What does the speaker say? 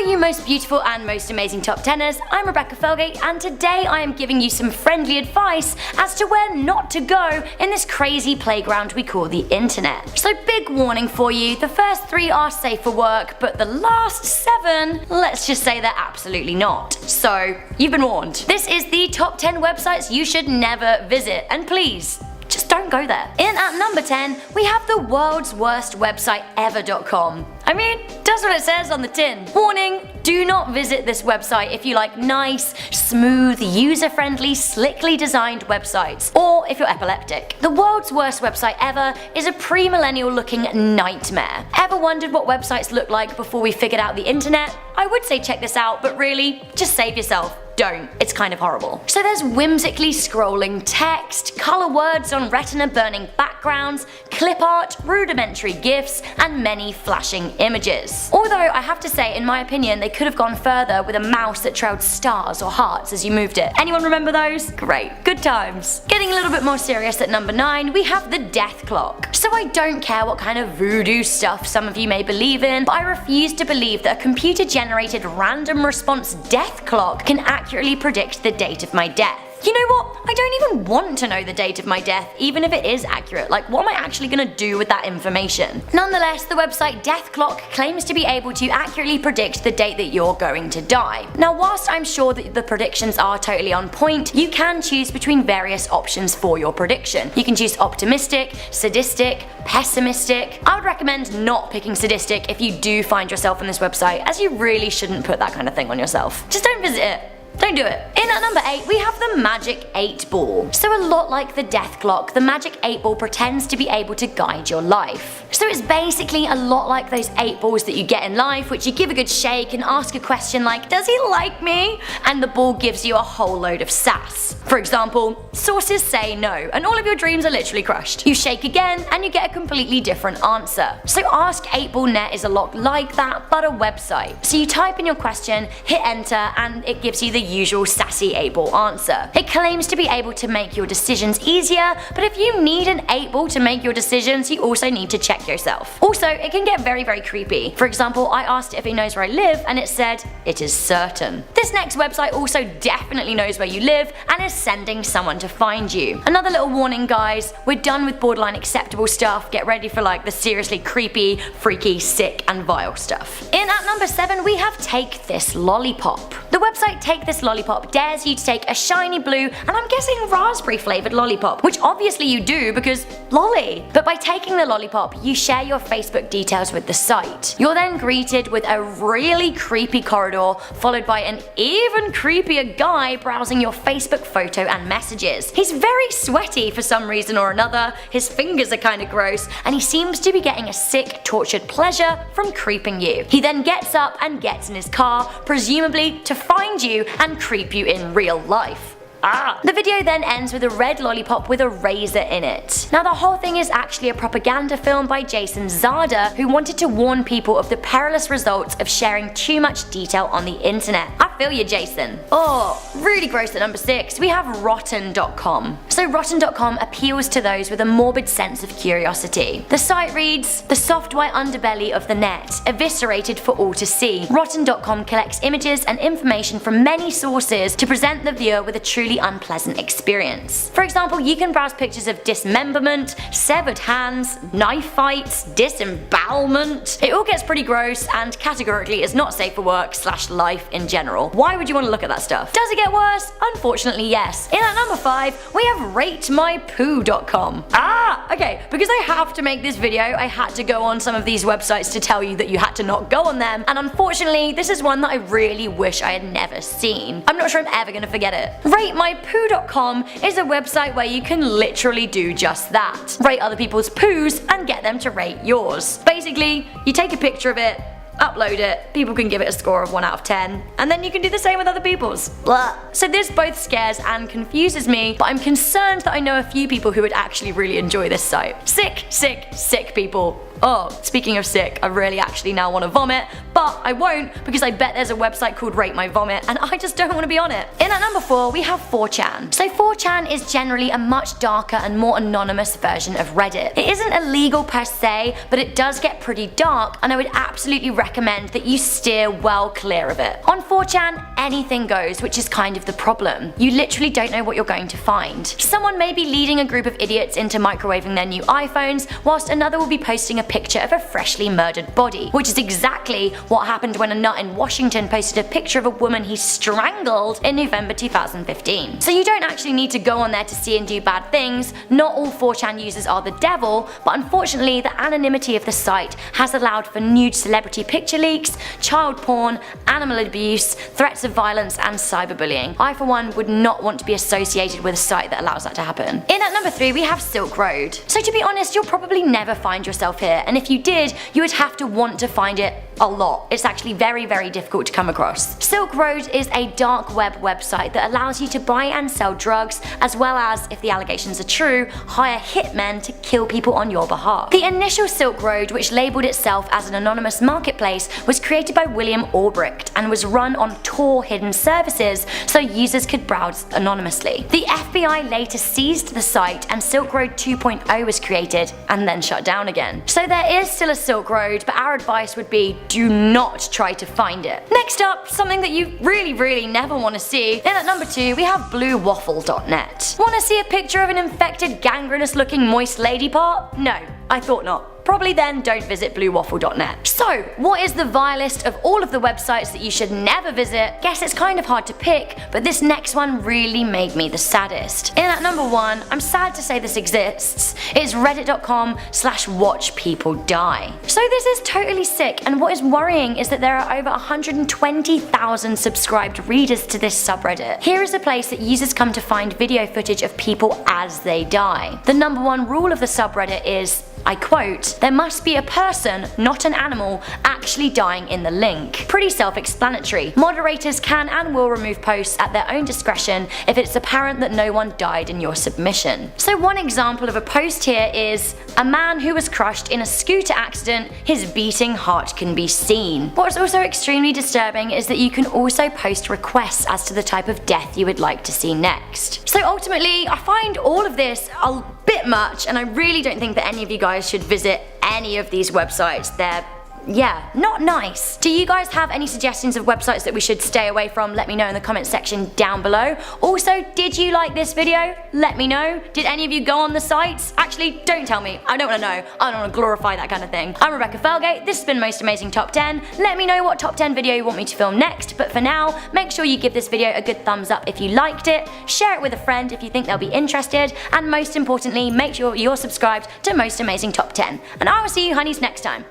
you most beautiful and most amazing top 10ers, I'm Rebecca Felgate, and today I am giving you some friendly advice as to where not to go in this crazy playground we call the internet. So big warning for you, the first 3 are safe for work, but the last 7, let's just say they're absolutely not. So, you've been warned. This is the top 10 websites you should never visit, and please, just don't go there. In at number 10, we have the world's worst website ever.com. I mean, does what it says on the tin. Warning, do not visit this website if you like nice, smooth, user-friendly, slickly designed websites, or if you're epileptic. The world's worst website ever is a pre-millennial looking nightmare. Ever wondered what websites looked like before we figured out the internet? I would say check this out, but really, just save yourself. Don't. It's kind of horrible. So there's whimsically scrolling text, color words on retina burning backgrounds, clip art, rudimentary GIFs, and many flashing images. Although I have to say, in my opinion, they could have gone further with a mouse that trailed stars or hearts as you moved it. Anyone remember those? Great. Good times. Getting a little bit more serious at number 9, we have the death clock. So I don't care what kind of voodoo stuff some of you may believe in, but I refuse to believe that a computer-generated random response death clock can accurately predict the date of my death. You know what? I don't even want to know the date of my death, even if it is accurate. Like, what am I actually gonna do with that information? Nonetheless, the website Death Clock claims to be able to accurately predict the date that you're going to die. Now, whilst I'm sure that the predictions are totally on point, you can choose between various options for your prediction. You can choose optimistic, sadistic, pessimistic. I would recommend not picking sadistic if you do find yourself on this website, as you really shouldn't put that kind of thing on yourself. Just don't visit it. Don't do it. In at number 8, we have the Magic 8 Ball. So a lot like the Death Clock, the Magic 8 Ball pretends to be able to guide your life. So it's basically a lot like those 8 balls that you get in life, which you give a good shake and ask a question like, does he like me? And the ball gives you a whole load of sass. For example, sources say no, and all of your dreams are literally crushed. You shake again, and you get a completely different answer. So Ask 8ballnet is a lot like that, but a website. So you type in your question, hit enter, and it gives you the usual sassy 8-ball answer. It claims to be able to make your decisions easier, but if you need an 8-ball to make your decisions, you also need to check yourself. Also, it can get very, very creepy. For example, I asked it if it knows where I live, and it said, it is certain. This next website also definitely knows where you live, and is sending someone to find you. Another little warning, guys, we're done with borderline acceptable stuff. Get ready for like the seriously creepy, freaky, sick, and vile stuff. In at number 7, we have Take This Lollipop. The website Take This Lollipop dares you to take a shiny blue, and I'm guessing raspberry flavored lollipop, which obviously you do because lolly. But by taking the lollipop, you share your Facebook details with the site. You're then greeted with a really creepy corridor, followed by an even creepier guy browsing your Facebook photo and messages. He's very sweaty for some reason or another, his fingers are kinda gross, and he seems to be getting a sick, tortured pleasure from creeping you. He then gets up and gets in his car, presumably to find you and creep you in real life. The video then ends with a red lollipop with a razor in it. Now the whole thing is actually a propaganda film by Jason Zarda, who wanted to warn people of the perilous results of sharing too much detail on the internet. I feel you, Jason. Oh, really gross at number 6, we have Rotten.com. So Rotten.com appeals to those with a morbid sense of curiosity. The site reads, the soft white underbelly of the net, eviscerated for all to see. Rotten.com collects images and information from many sources to present the viewer with a truly unpleasant experience. For example, you can browse pictures of dismemberment, severed hands, knife fights, disembowelment. It all gets pretty gross and categorically is not safe for work / life in general. Why would you want to look at that stuff? Does it get worse? Unfortunately, yes. In at number 5, we have RateMyPoo.com. Okay, because I have to make this video, I had to go on some of these websites to tell you that you had to not go on them, and unfortunately, this is one that I really wish I had never seen. I'm not sure I'm ever gonna forget it. RateMyPoo.com is a website where you can literally do just that. Rate other people's poos and get them to rate yours. Basically, you take a picture of it, upload it, people can give it a score of 1 out of 10, and then you can do the same with other people's. Blah. So this both scares and confuses me, but I'm concerned that I know a few people who would actually really enjoy this site. Sick, sick, sick people. Oh, speaking of sick, I really actually now want to vomit, but I won't because I bet there's a website called Rate My Vomit and I just don't want to be on it. In at number 4, we have 4chan. So 4chan is generally a much darker and more anonymous version of Reddit. It isn't illegal per se, but it does get pretty dark, and I would absolutely recommend that you steer well clear of it. On 4chan, anything goes, which is kind of the problem. You literally don't know what you're going to find. Someone may be leading a group of idiots into microwaving their new iPhones, whilst another will be posting a picture of a freshly murdered body, which is exactly what happened when a nut in Washington posted a picture of a woman he strangled in November 2015. So you don't actually need to go on there to see and do bad things. Not all 4chan users are the devil, but unfortunately the anonymity of the site has allowed for nude celebrity picture leaks, child porn, animal abuse, threats of violence and cyberbullying. I for one would not want to be associated with a site that allows that to happen. In at number 3 we have Silk Road. So to be honest, you'll probably never find yourself here, and if you did, you would have to want to find it a lot. It's actually very, very difficult to come across. Silk Road is a dark web website that allows you to buy and sell drugs, as well as, if the allegations are true, hire hitmen to kill people on your behalf. The initial Silk Road, which labelled itself as an anonymous marketplace, was created by William Albrecht and was run on Tor hidden services so users could browse anonymously. The FBI later seized the site and Silk Road 2.0 was created and then shut down again. So there is still a Silk Road, but our advice would be do not try to find it. Next up, something that you really never want to see. In at number 2 we have bluewaffle.net. Want to see a picture of an infected, gangrenous looking moist lady part? No, I thought not. Probably then don't visit bluewaffle.net. So, what is the vilest of all of the websites that you should never visit? Guess it's kind of hard to pick, but this next one really made me the saddest. In at number 1, I'm sad to say this exists, it's reddit.com/watchpeopledie. So this is totally sick, and what is worrying is that there are over 120,000 subscribed readers to this subreddit. Here is a place that users come to find video footage of people as they die. The number 1 rule of the subreddit is, I quote, "There must be a person, not an animal, actually dying in the link." Pretty self-explanatory. Moderators can and will remove posts at their own discretion if it's apparent that no one died in your submission. So one example of a post here is, "A man who was crushed in a scooter accident, his beating heart can be seen." What's also extremely disturbing is that you can also post requests as to the type of death you would like to see next. So ultimately, I find all of this a bit much, and I really don't think that any of you guys should visit any of these websites. They're not nice. Do you guys have any suggestions of websites that we should stay away from? Let me know in the comment section down below. Also, did you like this video? Let me know. Did any of you go on the sites? Actually, don't tell me. I don't want to know. I don't want to glorify that kind of thing. I'm Rebecca Felgate. This has been Most Amazing Top 10. Let me know what top 10 video you want me to film next, but for now, make sure you give this video a good thumbs up if you liked it, share it with a friend if you think they'll be interested, and most importantly, make sure you're subscribed to Most Amazing Top 10. And I will see you honeys next time.